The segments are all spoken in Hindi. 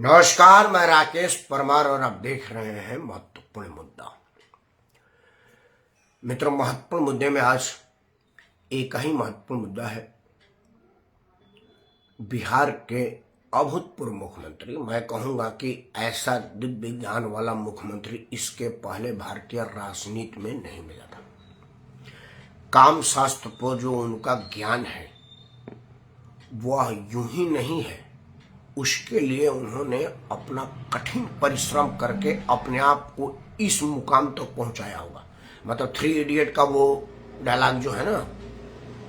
नमस्कार, मैं राकेश परमार और आप देख रहे हैं महत्वपूर्ण मुद्दा। मित्रों, महत्वपूर्ण मुद्दे में आज एक ही महत्वपूर्ण मुद्दा है। बिहार के अभूतपूर्व मुख्यमंत्री, मैं कहूंगा कि ऐसा दिव्य ज्ञान वाला मुख्यमंत्री इसके पहले भारतीय राजनीति में नहीं मिला था। काम शास्त्र पर जो उनका ज्ञान है वह यूं ही नहीं है, उसके लिए उन्होंने अपना कठिन परिश्रम करके अपने आप को इस मुकाम तक तो पहुंचाया होगा। मतलब 3 इडियट का वो डायलॉग जो है ना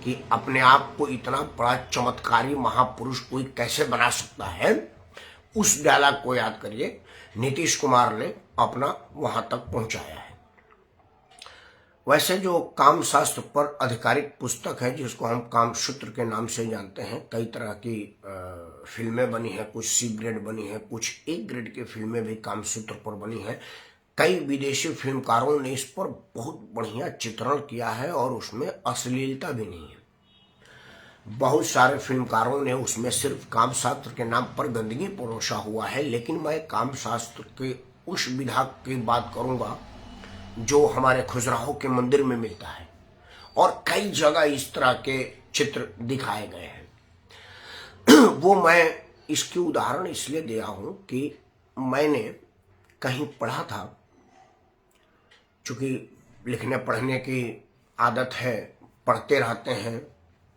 कि अपने आप को इतना बड़ा चमत्कारी महापुरुष कोई कैसे बना सकता है, उस डायलॉग को याद करिए। नीतीश कुमार ने अपना वहां तक पहुंचाया है। वैसे जो काम शास्त्र पर आधिकारिक पुस्तक है, जिसको हम काम सूत्र के नाम से जानते हैं, कई तरह की फिल्में बनी हैं, कुछ C ग्रेड बनी है, कुछ A ग्रेड की फिल्में भी काम सूत्र पर बनी है। कई विदेशी फिल्मकारों ने इस पर बहुत बढ़िया चित्रण किया है और उसमें अश्लीलता भी नहीं है। बहुत सारे फिल्मकारों ने उसमें सिर्फ काम शास्त्र के नाम पर गंदगी परोसा हुआ है, लेकिन मैं काम शास्त्र के उस विधा की बात करूंगा जो हमारे खजुराहो के मंदिर में मिलता है और कई जगह इस तरह के चित्र दिखाए गए हैं। वो मैं इसकी उदाहरण इसलिए दिया हूं कि मैंने कहीं पढ़ा था, चूंकि लिखने पढ़ने की आदत है, पढ़ते रहते हैं,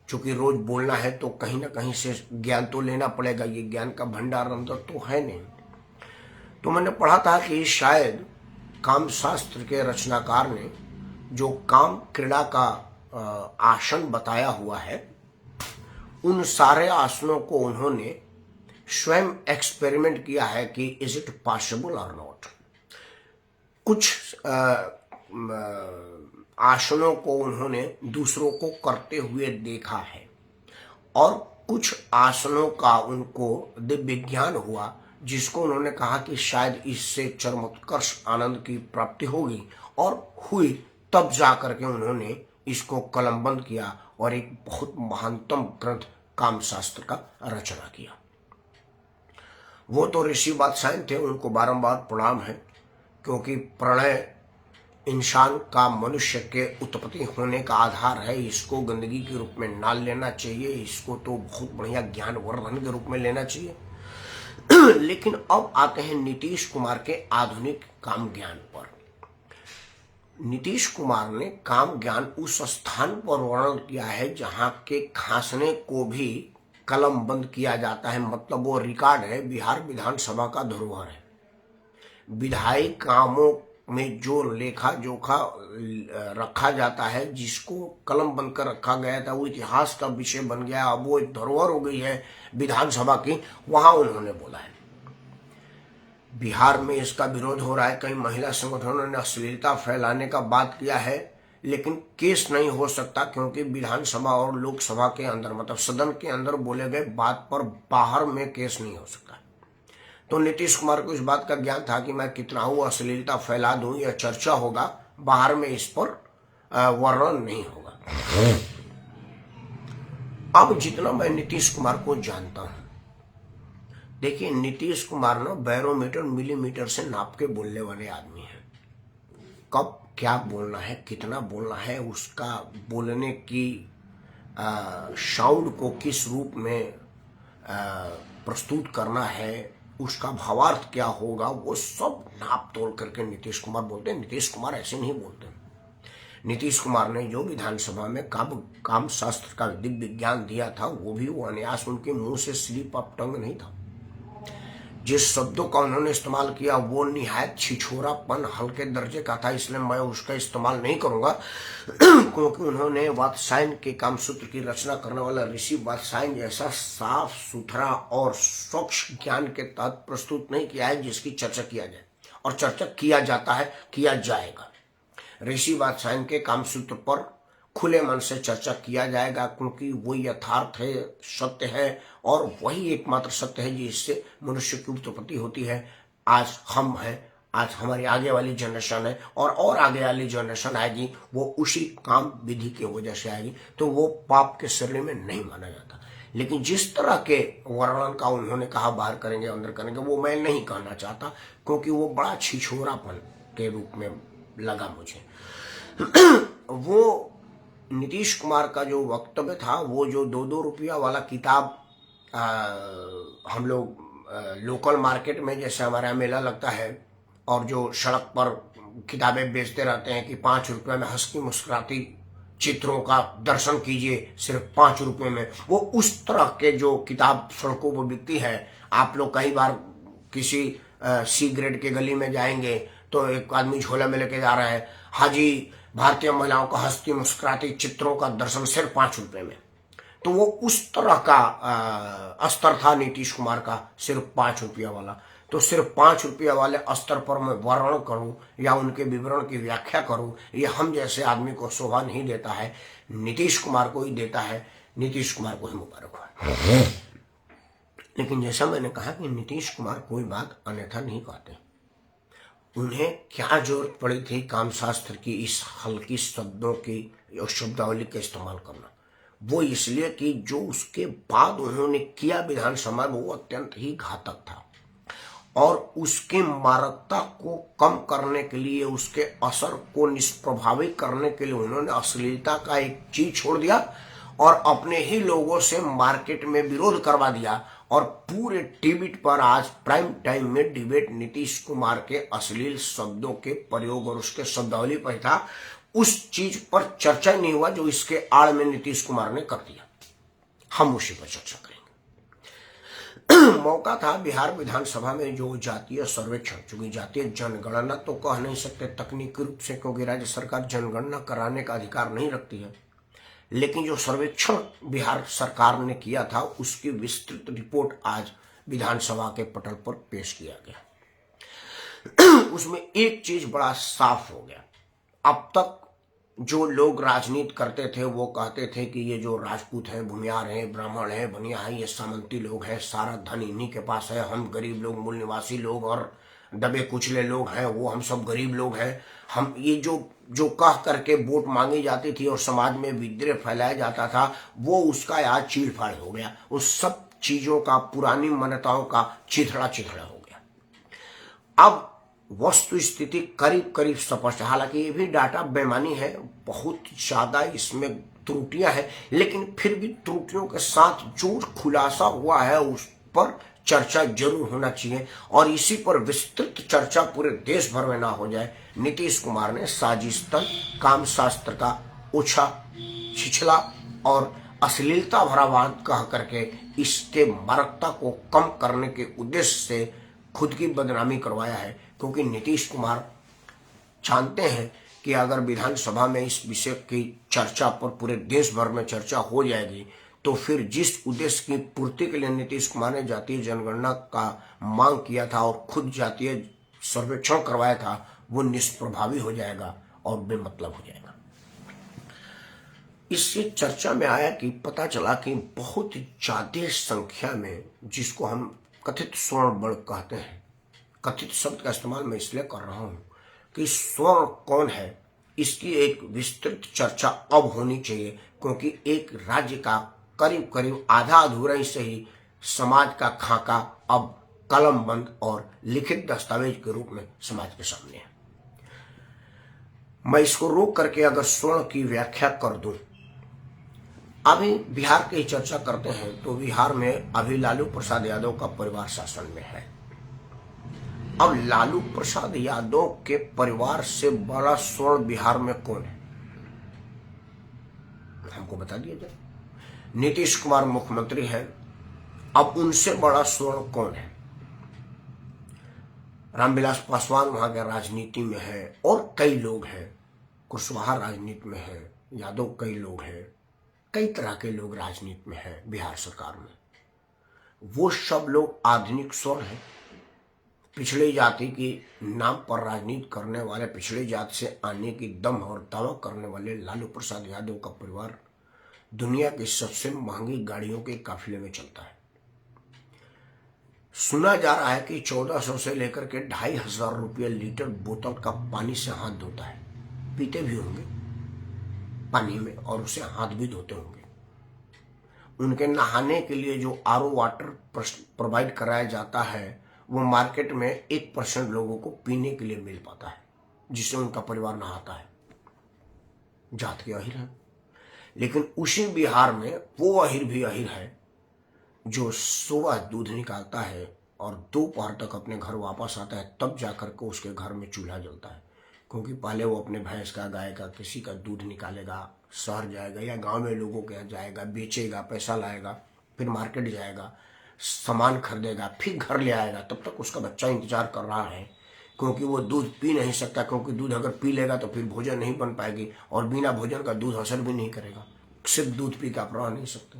चूंकि रोज बोलना है तो कहीं ना कहीं से ज्ञान तो लेना पड़ेगा। ये ज्ञान का भंडार अंदर तो है नहीं। तो मैंने पढ़ा था कि शायद काम शास्त्र के रचनाकार ने जो काम क्रीड़ा का आसन बताया हुआ है, उन सारे आसनों को उन्होंने स्वयं एक्सपेरिमेंट किया है कि इज इट पॉसिबल और नॉट। कुछ आसनों को उन्होंने दूसरों को करते हुए देखा है और कुछ आसनों का उनको दिव्य ज्ञान हुआ, जिसको उन्होंने कहा कि शायद इससे चरमोत्कर्ष आनंद की प्राप्ति होगी, और हुई। तब जाकर के उन्होंने इसको कलमबंद किया और एक बहुत महानतम ग्रंथ काम शास्त्र का रचना किया। वो तो ऋषि बादशाह थे, उनको बारंबार प्रणाम है, क्योंकि प्रणय इंसान का मनुष्य के उत्पत्ति होने का आधार है। इसको गंदगी के रूप में ना लेना चाहिए, इसको तो बहुत बढ़िया ज्ञान वर्धन के रूप में लेना चाहिए। लेकिन अब आते हैं नीतीश कुमार के आधुनिक काम ज्ञान पर। नीतीश कुमार ने काम ज्ञान उस स्थान पर वर्णन किया है जहां के खांसने को भी कलम बंद किया जाता है। मतलब वो रिकॉर्ड है, बिहार विधानसभा का धरोहर है। विधायी कामों में जो लेखा जोखा रखा जाता है, जिसको कलम बंद कर रखा गया था, वो इतिहास का विषय बन गया, अब वो धरोहर हो गई है विधानसभा की। वहां उन्होंने बोला है बिहार में इसका विरोध हो रहा है। कई महिला संगठनों ने अश्लीलता फैलाने का बात किया है, लेकिन केस नहीं हो सकता, क्योंकि विधानसभा और लोकसभा के अंदर, मतलब सदन के अंदर बोले गए बात पर बाहर में केस नहीं हो सकता। तो नीतीश कुमार को इस बात का ज्ञान था कि मैं कितना हूं अश्लीलता फैला दूं, यह चर्चा होगा, बाहर में इस पर वर्णन नहीं होगा। अब जितना मैं नीतीश कुमार को जानता हूं, देखिए, नीतीश कुमार ना बैरोमीटर मिलीमीटर से नाप के बोलने वाले आदमी हैं। कब क्या बोलना है, कितना बोलना है, उसका बोलने की साउंड को किस रूप में प्रस्तुत करना है, उसका भावार्थ क्या होगा, वो सब नाप तोल करके नीतीश कुमार बोलते हैं। नीतीश कुमार ऐसे नहीं बोलते। नीतीश कुमार ने जो विधानसभा में काम शास्त्र का दिव्य ज्ञान दिया था, वो भी वो अनायास उनके मुंह से स्लिप ऑफ टंग नहीं था। जिस शब्दों का उन्होंने इस्तेमाल किया वो निहायत छिछोरापन हल्के दर्जे का था, इसलिए मैं उसका इस्तेमाल नहीं करूंगा। क्योंकि उन्होंने वात्स्यायन के काम सूत्र की रचना करने वाला ऋषि वात्स्यायन जैसा साफ सुथरा और स्वच्छ ज्ञान के तहत प्रस्तुत नहीं किया है जिसकी चर्चा किया जाए, और चर्चा किया जाता है, किया जाएगा। ऋषि वात्स्यायन के काम सूत्र पर खुले मन से चर्चा किया जाएगा, क्योंकि वो यथार्थ है, सत्य है, और वही एकमात्र सत्य है जिससे मनुष्य की उत्पत्ति होती है। आज हम हैं, आज हमारी आगे वाली जनरेशन है, और आगे वाली जनरेशन आएगी, वो उसी काम विधि की वजह से आएगी। तो वो पाप के श्रेणी में नहीं माना जाता। लेकिन जिस तरह के वर्णन का उन्होंने कहा बाहर करेंगे अंदर करेंगे, वो मैं नहीं कहना चाहता, क्योंकि वो बड़ा छिछोरापन के रूप में लगा मुझे। वो नीतीश कुमार का जो वक्तव्य था, वो जो 2-2 रुपया वाला किताब हम लोग लोकल मार्केट में जैसे हमारे यहाँ मेला लगता है और जो सड़क पर किताबें बेचते रहते हैं कि 5 रुपये में हंसती मुस्कुराती चित्रों का दर्शन कीजिए सिर्फ 5 रुपये में, वो उस तरह के जो किताब सड़कों पर बिकती है। आप लोग कई बार किसी सी ग्रेड के गली में जाएंगे तो एक आदमी झोला में लेके जा रहा है, हाजी भारतीय महिलाओं का हंसती मुस्कुराती चित्रों का दर्शन सिर्फ 5 रुपये में। तो वो उस तरह का स्तर था नीतीश कुमार का, सिर्फ 5 रुपया वाला। तो सिर्फ 5 रुपया वाले स्तर पर मैं वर्णन करूं या उनके विवरण की व्याख्या करूं, ये हम जैसे आदमी को शोभा नहीं देता है, नीतीश कुमार को ही देता है। नीतीश कुमार को ही मुबारक हो। लेकिन जैसा मैंने कहा कि नीतीश कुमार कोई बात अन्यथा नहीं कहते। उन्हें क्या जरूरत पड़ी थी कामशास्त्र की इस हल्की शब्दों की शब्दावली का इस्तेमाल करना? वो इसलिए कि जो उसके बाद उन्होंने किया विधानसभा में वो अत्यंत ही घातक था, और उसके मारकता को कम करने के लिए, उसके असर को निष्प्रभावी करने के लिए उन्होंने अश्लीलता का एक चीज छोड़ दिया और अपने ही लोगों से मार्केट में विरोध करवा दिया। और पूरे टीवी पर आज प्राइम टाइम में डिबेट नीतीश कुमार के अश्लील शब्दों के प्रयोग और उसके शब्दावली पर था। उस चीज पर चर्चा नहीं हुआ जो इसके आड़ में नीतीश कुमार ने कर दिया। हम उसी पर चर्चा करेंगे। मौका था बिहार विधानसभा में जो जातीय सर्वेक्षण, चूंकि जातीय जनगणना तो कह नहीं सकते तकनीकी रूप से, क्योंकि राज्य सरकार जनगणना कराने का अधिकार नहीं रखती है, लेकिन जो सर्वेक्षण बिहार सरकार ने किया था उसकी विस्तृत रिपोर्ट आज विधानसभा के पटल पर पेश किया गया। उसमें एक चीज बड़ा साफ हो गया। अब तक जो लोग राजनीति करते थे वो कहते थे कि ये जो राजपूत हैं, भूमियार हैं, ब्राह्मण हैं, बनिया हैं, ये सामंती लोग हैं, सारा धन इन्हीं के पास है, हम गरीब लोग, मूल निवासी लोग और दबे कुचले लोग हैं, वो हम सब गरीब लोग हैं। हम ये जो कह करके वोट मांगी जाती थी और समाज में विद्रोह फैलाया जाता था, वो उसका आज चीड़-फाड़ हो गया। उस सब चीजों का, पुरानी मान्यताओं का चिथड़ा हो गया। अब वस्तु स्थिति करीब करीब स्पष्ट है। हालांकि ये भी डाटा बेमानी है, बहुत ज्यादा इसमें त्रुटियां हैं, लेकिन फिर भी त्रुटियों के साथ जो खुलासा हुआ है उस पर चर्चा जरूर होना चाहिए, और इसी पर विस्तृत चर्चा पूरे देश भर में ना हो जाए। नीतीश कुमार ने साजिशतन कामशास्त्र का ओछा, छिछला और अश्लीलता भरा बात कह करके इसके मारकता को कम करने के उद्देश्य से खुद की बदनामी करवाया है। क्योंकि नीतीश कुमार जानते हैं कि अगर विधानसभा में इस विषय की चर्चा पर पूरे देश भर में चर्चा हो जाएगी तो फिर जिस उद्देश्य की पूर्ति के लिए नीतीश कुमार ने जातीय जनगणना का मांग किया था और खुद जातीय सर्वेक्षण करवाया था, वो निष्प्रभावी हो जाएगा और बेमतलब हो जाएगा। इससे चर्चा में आया कि पता चला कि बहुत ज्यादा संख्या में, जिसको हम कथित स्वर्ण वर्ग कहते हैं, कथित शब्द का इस्तेमाल मैं इसलिए कर रहा हूं कि स्वर्ण कौन है इसकी एक विस्तृत चर्चा अब होनी चाहिए, क्योंकि एक राज्य का करीब करीब आधा अधूरा ही सही समाज का खाका अब कलम बंद और लिखित दस्तावेज के रूप में समाज के सामने है। मैं इसको रोक करके अगर स्वर्ण की व्याख्या कर दूं, अभी बिहार की चर्चा करते हैं तो बिहार में अभी लालू प्रसाद यादव का परिवार शासन में है। अब लालू प्रसाद यादव के परिवार से बड़ा स्वर्ण बिहार में कौन है, हमको बता दिया जाए। नीतीश कुमार मुख्यमंत्री है, अब उनसे बड़ा स्वर्ण कौन है? रामविलास पासवान वहां के राजनीति में है और कई लोग हैं, कुशवाहा राजनीति में है, यादव कई लोग हैं, कई तरह के लोग राजनीति में हैं बिहार सरकार में। वो सब लोग आधुनिक स्वर्ण हैं। पिछड़ी जाति की नाम पर राजनीति करने वाले, पिछड़ी जाति से आने की दम और दावा करने वाले लालू प्रसाद यादव का परिवार दुनिया की सबसे महंगी गाड़ियों के काफिले में चलता है। सुना जा रहा है कि 1400 से लेकर के 2500 रुपये लीटर बोतल का पानी से हाथ धोता है। पीते भी होंगे पानी में और उसे हाथ भी धोते होंगे। उनके नहाने के लिए जो आरओ वाटर प्रोवाइड कराया जाता है वो मार्केट में 1% लोगों को पीने के लिए मिल पाता है, जिससे उनका परिवार नहाता है। जात के अहिर है। लेकिन उसी बिहार में वो अहिर भी अहिर है जो सुबह दूध निकालता है और दोपहर तक अपने घर वापस आता है, तब जाकर के उसके घर में चूल्हा जलता है। क्योंकि पहले वो अपने भैंस का, गाय का, किसी का दूध निकालेगा, शहर जाएगा या गांव में लोगों के यहाँ जाएगा, बेचेगा, पैसा लाएगा, फिर मार्केट जाएगा, सामान खरीदेगा, फिर घर ले आएगा। तब तक उसका बच्चा इंतजार कर रहा है, क्योंकि वो दूध पी नहीं सकता, क्योंकि दूध अगर पी लेगा तो फिर भोजन नहीं बन पाएगी और बिना भोजन का दूध असर भी नहीं करेगा। सिर्फ दूध पी के आप रह नहीं सकते।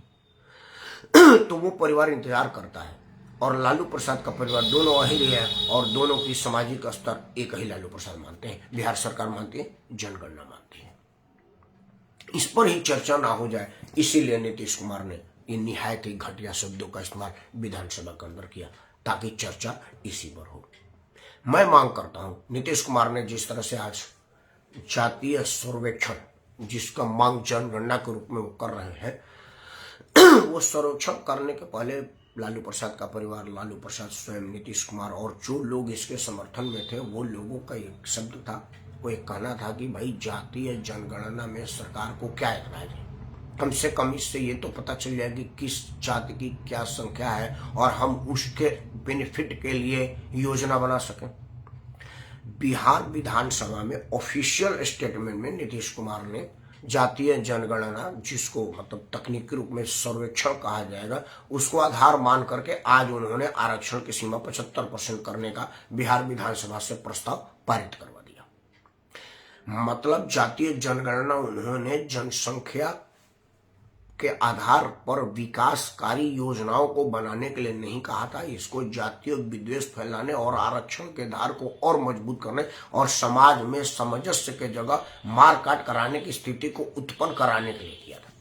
तो वो परिवार इंतजार करता है। और लालू प्रसाद का परिवार दोनों अहिर है और दोनों की सामाजिक स्तर एक ही लालू प्रसाद मानते हैं, बिहार सरकार मानती है, जनगणना मानती है। इस पर ही चर्चा ना हो जाए, इसीलिए नीतीश कुमार ने ये निहायत ही घटिया शब्दों का इस्तेमाल विधानसभा के अंदर किया, ताकि चर्चा इसी पर हो। मैं मांग करता हूं, नीतीश कुमार ने जिस तरह से आज जातीय सर्वेक्षण, जिसका मांग जनगणना के रूप में वो कर रहे हैं, वो सर्वेक्षण करने के पहले लालू प्रसाद का परिवार, लालू प्रसाद स्वयं, नीतीश कुमार और जो लोग इसके समर्थन में थे, वो लोगों का एक शब्द था, वो एक कहना था कि भाई जातीय जनगणना में सरकार को क्या ऐतराज है, कम से कम इससे ये तो पता चल जाए कि किस जाति की क्या संख्या है और हम उसके बेनिफिट के लिए योजना बना सकें। बिहार विधानसभा में ऑफिशियल स्टेटमेंट में नीतीश कुमार ने जातीय जनगणना, जिसको मतलब तकनीकी रूप में सर्वेक्षण कहा जाएगा, उसको आधार मान करके आज उन्होंने आरक्षण की सीमा 75% करने का बिहार विधानसभा से प्रस्ताव पारित करवा दिया। मतलब जातीय जनगणना उन्होंने जनसंख्या के आधार पर विकासकारी योजनाओं को बनाने के लिए नहीं कहा था, इसको जातीय विद्वेष फैलाने और आरक्षण के धार को और मजबूत करने और समाज में सामंजस्य के जगह मार काट कराने की स्थिति को उत्पन्न कराने के लिए किया था।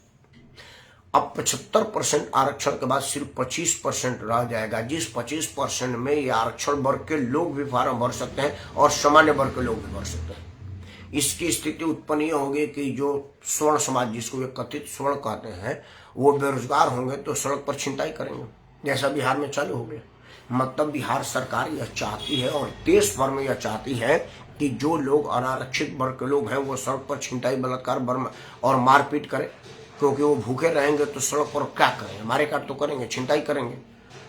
अब 75% आरक्षण के बाद सिर्फ 25% रह जाएगा, जिस 25% में ये आरक्षण वर्ग के लोग भी फार्म भर सकते हैं और सामान्य वर्ग के लोग भी भर सकते हैं। इसकी स्थिति उत्पन्न ये होगी कि जो स्वर्ण समाज, जिसको वे कथित स्वर्ण कहते हैं, वो बेरोजगार होंगे तो सड़क पर छिनताई करेंगे, जैसा बिहार में चालू हो गया। मतलब बिहार सरकार यह चाहती है और देश भर में यह चाहती है कि जो लोग अनारक्षित वर्ग के लोग हैं वो सड़क पर छिनताई, बलात्कार और मारपीट करें, क्योंकि वो भूखे रहेंगे तो सड़क पर क्या करेंगे, मारे काट तो करेंगे, छिनताई करेंगे।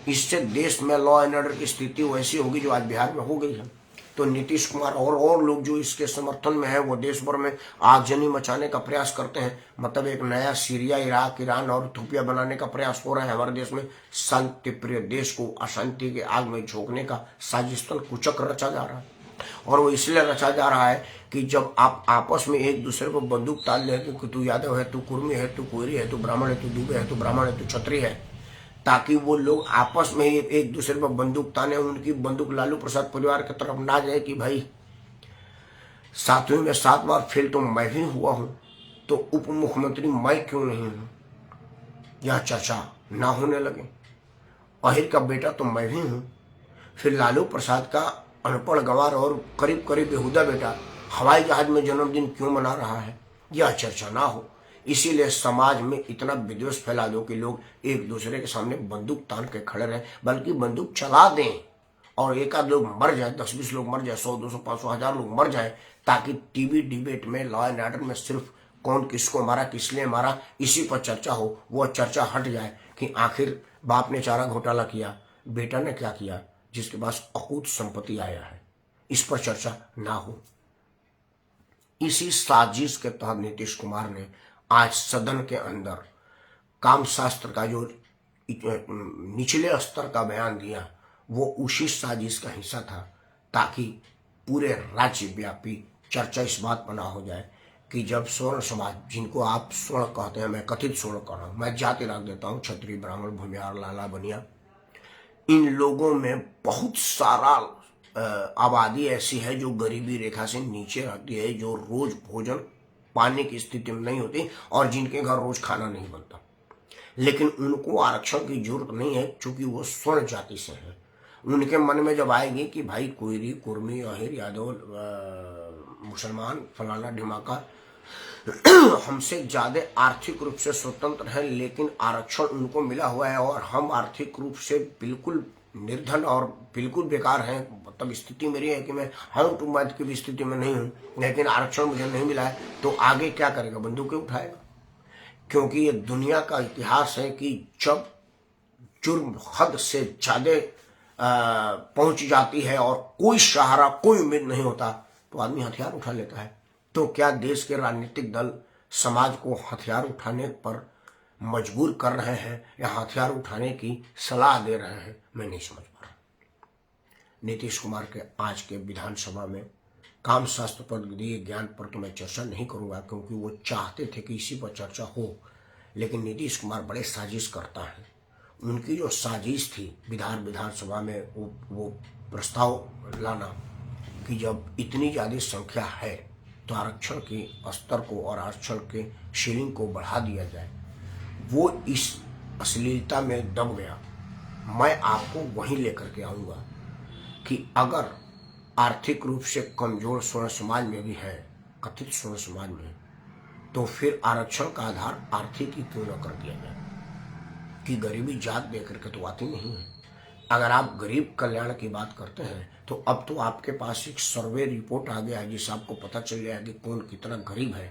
इससे देश में लॉ एंड ऑर्डर की स्थिति वैसी होगी जो आज बिहार में हो गई है। तो नीतीश कुमार और लोग जो इसके समर्थन में है, वो देश भर में आगजनी मचाने का प्रयास करते हैं। मतलब एक नया सीरिया, इराक, ईरान और इथियोपिया बनाने का प्रयास हो रहा है हमारे देश में। शांति प्रिय देश को अशांति के आग में झोंकने का साजिशतन कुचक्र रचा जा रहा है। और वो इसलिए रचा जा रहा है कि जब आप आपस में एक दूसरे को बंदूक ताल लेते कि तू यादव है, तू कुर्मी है, तू कोयरी है, तू ब्राह्मण है, तू दुबे है, तू ब्राह्मण है, तू क्षत्रिय है, ताकि वो लोग आपस में ही एक दूसरे पर बंदूक ताने, उनकी बंदूक लालू प्रसाद परिवार की तरफ ना जाए कि भाई 7वीं में 7 बार फेल तो मैं भी हुआ हूं, तो उप मुख्यमंत्री मैं क्यों नहीं हूं, यह चर्चा ना होने लगे। अहिर का बेटा तो मैं भी हूं, फिर लालू प्रसाद का अनपढ़ गंवार और करीब करीब बेहुदा बेटा हवाई जहाज में जन्मदिन क्यों मना रहा है, यह चर्चा ना हो। इसीलिए समाज में इतना विद्वेष फैला दो कि लोग एक दूसरे के सामने बंदूक तान के खड़े रहें, बल्कि बंदूक चला दें और एक आध लोग मर जाए, 10-20 लोग मर जाए, 100, 200, 500, 1000 लोग मर जाए, ताकि टीवी डिबेट में, लॉ एंड ऑर्डर में सिर्फ कौन किसको मारा, किस लिए मारा, इसी पर चर्चा हो। वो चर्चा हट जाए कि आखिर बाप ने चारा घोटाला किया, बेटा ने क्या किया, जिसके पास अकूत संपत्ति आया है, इस पर चर्चा ना हो। इसी साजिश के तहत नीतीश कुमार ने आज सदन के अंदर काम शास्त्र का जो निचले स्तर का बयान दिया, वो उसी साजिश का हिस्सा था, ताकि पूरे राज्य व्यापी चर्चा इस बात पर ना हो जाए कि जब स्वर्ण समाज, जिनको आप स्वर्ण कहते हैं, मैं कथित स्वर्ण कह रहा हूं, मैं जाति रख देता हूं, क्षत्रिय, ब्राह्मण, भूमिहार, लाला, बनिया, इन लोगों में बहुत सारा आबादी ऐसी है जो गरीबी रेखा से नीचे रहती है, जो रोज भोजन पाने की स्थिति में नहीं होती और जिनके घर रोज खाना नहीं बनता। लेकिन उनको आरक्षण की जरूरत नहीं है, क्योंकि वो स्वर्ण जाति से है। उनके मन में जब आएगी कि भाई कोयरी, कुर्मी, अहिर, यादव, मुसलमान, फलाना ढिमाका हमसे ज्यादा आर्थिक रूप से स्वतंत्र हैं, लेकिन आरक्षण उनको मिला हुआ है और हम आर्थिक रूप से बिल्कुल निर्धन और बिल्कुल बेकार हैं। मतलब स्थिति मेरी है कि मैं हाउ टू मैथ की भी स्थिति में नहीं हूं, लेकिन आरक्षण मुझे नहीं मिला है, तो आगे क्या करेगा? बंदूकें उठाएगा। क्योंकि ये दुनिया का इतिहास है कि जब जुर्म हद से ज्यादा पहुंच जाती है और कोई सहारा, कोई उम्मीद नहीं होता, तो आदमी हथियार उठा लेता है। तो क्या देश के राजनीतिक दल समाज को हथियार उठाने पर मजबूर कर रहे हैं या हथियार उठाने की सलाह दे रहे हैं? मैं नहीं समझ पा रहा। नीतीश कुमार के आज के विधानसभा में काम शास्त्र पर दिए ज्ञान पर तो मैं चर्चा नहीं करूंगा, क्योंकि वो चाहते थे कि इसी पर चर्चा हो, लेकिन नीतीश कुमार बड़े साजिश करता है। उनकी जो साजिश थी विधानसभा में वो प्रस्ताव लाना कि जब इतनी ज्यादा संख्या है तो आरक्षण के स्तर को और आरक्षण के सीलिंग को बढ़ा दिया जाए, वो इस अश्लीलता में दब गया। मैं आपको वहीं लेकर के आऊंगा कि अगर आर्थिक रूप से कमजोर स्वर्ण समाज में भी है, कथित स्वर्ण समाज में, तो फिर आरक्षण का आधार आर्थिक ही क्यों न कर दिया जाए? कि गरीबी जात देकर के तो आती नहीं है। अगर आप गरीब कल्याण की बात करते हैं तो अब तो आपके पास एक सर्वे रिपोर्ट आ गया है जिससे आपको पता चल गया है कि कौन कितना गरीब है।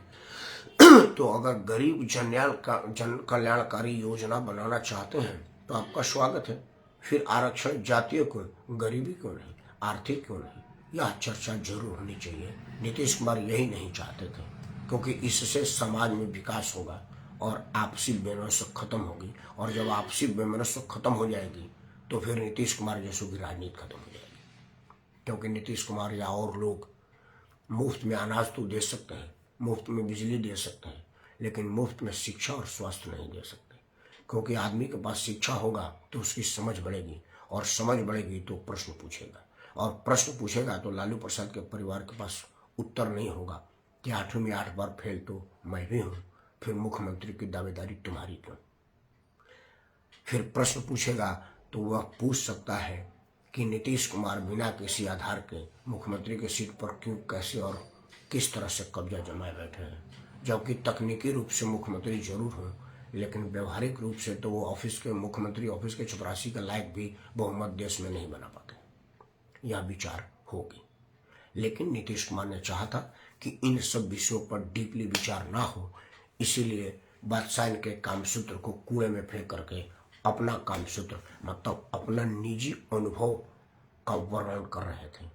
तो अगर गरीब जन कल्याणकारी योजना बनाना चाहते हैं तो आपका स्वागत है। फिर आरक्षण जातीय क्यों, गरीबी क्यों नहीं, आर्थिक क्यों नहीं, यह चर्चा जरूर होनी चाहिए। नीतीश कुमार यही नहीं चाहते थे, क्योंकि इससे समाज में विकास होगा और आपसी बेमनस्यता खत्म होगी, और जब आपसी बेमनस्यता खत्म हो जाएगी तो फिर नीतीश कुमार जैसों की राजनीति खत्म हो जाएगी। क्योंकि नीतीश कुमार या और लोग मुफ्त में अनाज तो दे सकते हैं, मुफ्त में बिजली दे सकते हैं, लेकिन मुफ्त में शिक्षा और स्वास्थ्य नहीं दे सकते। क्योंकि आदमी के पास शिक्षा होगा तो उसकी समझ बढ़ेगी, और समझ बढ़ेगी तो प्रश्न पूछेगा, और प्रश्न पूछेगा तो लालू प्रसाद के परिवार के पास उत्तर नहीं होगा कि 8वीं में 8 बार फेल तो मैं भी हूं, फिर मुख्यमंत्री की दावेदारी तुम्हारी क्यों? फिर प्रश्न पूछेगा तो वह पूछ सकता है कि नीतीश कुमार बिना किसी आधार के मुख्यमंत्री की सीट पर क्यों, कैसे और किस तरह से कब्जा जमाए बैठे हैं, जबकि तकनीकी रूप से मुख्यमंत्री जरूर हो, लेकिन व्यवहारिक रूप से तो वो ऑफिस के मुख्यमंत्री ऑफिस के चपरासी का लायक भी बहुमत देश में नहीं बना पाते। यह विचार होगी, लेकिन नीतीश कुमार ने चाहा था कि इन सब विषयों पर डीपली विचार ना हो, इसीलिए बादशाह के कामसूत्र को कूड़े में फेंक करके अपना कामसूत्र, मतलब अपना निजी अनुभव का वर्णन कर रहे थे।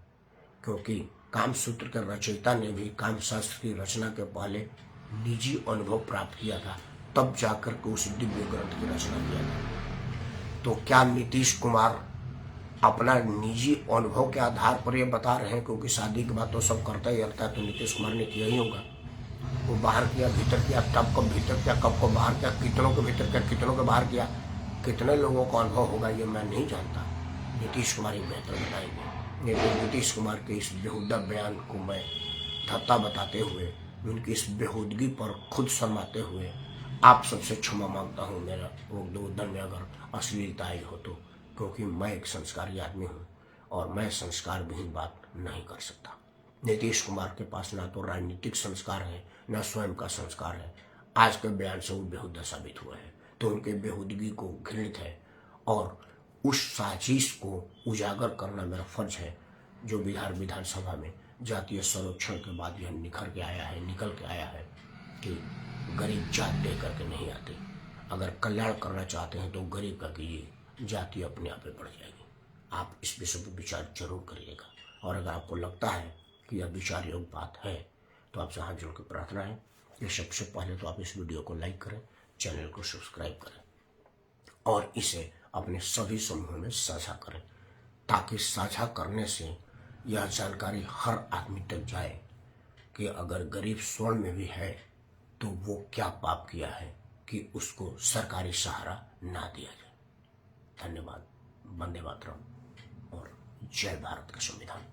क्योंकि कामसूत्र के रचयिता ने भी कामशास्त्र की रचना के पहले निजी अनुभव प्राप्त किया था, तब जाकर के उस दिव्य ग्रंथ की रचना किया था। तो क्या नीतीश कुमार अपना निजी अनुभव के आधार पर ये बता रहे हैं? क्योंकि शादी के बाद तो सब करता ही रहता है, तो नीतीश कुमार ने किया ही होगा। वो बाहर किया, भीतर किया, तब कब भीतर किया, कब को बाहर किया, कितनों को भीतर किया, कितनों को बाहर किया, कितने लोगों का अनुभव होगा ये मैं नहीं जानता। नीतीश कुमार ही बेहतर बताएंगे। लेकिन नीतीश कुमार के इस बेहुदा बयान को मैं धत्ता बताते हुए, उनकी इस बेहूदगी पर खुद शर्माते हुए आप सबसे क्षमा मांगता हूँ। मेरा उद्बोधन में अगर अश्लीलता आई हो तो, क्योंकि मैं एक संस्कारी आदमी हूँ और मैं संस्कार विहीन बात नहीं कर सकता। नीतीश कुमार के पास ना तो राजनीतिक संस्कार है, न स्वयं का संस्कार है। आज के बयान से वो बेहुदा साबित हुए हैं, तो उनके बेहूदगी को घृणित है और उस साजिश को उजागर करना मेरा फर्ज है, जो बिहार विधानसभा में जातीय सर्वेक्षण के बाद यह निकल के आया है कि गरीब जात दे करके नहीं आते। अगर कल्याण करना चाहते हैं तो गरीब का कीजिए, जाति अपने आप बढ़ जाएगी। आप इस विषय पर विचार जरूर करिएगा, और अगर आपको लगता है कि यह विचार योग्य बात है तो आपसे हाथ जोड़ के प्रार्थना है कि सबसे पहले तो आप इस वीडियो को लाइक करें, चैनल को सब्सक्राइब करें और इसे अपने सभी समूहों में साझा करें, ताकि साझा करने से यह जानकारी हर आदमी तक जाए कि अगर गरीब स्वर्ण में भी है तो वो क्या पाप किया है कि उसको सरकारी सहारा ना दिया जाए। धन्यवाद। वंदे मातरम और जय भारत का संविधान।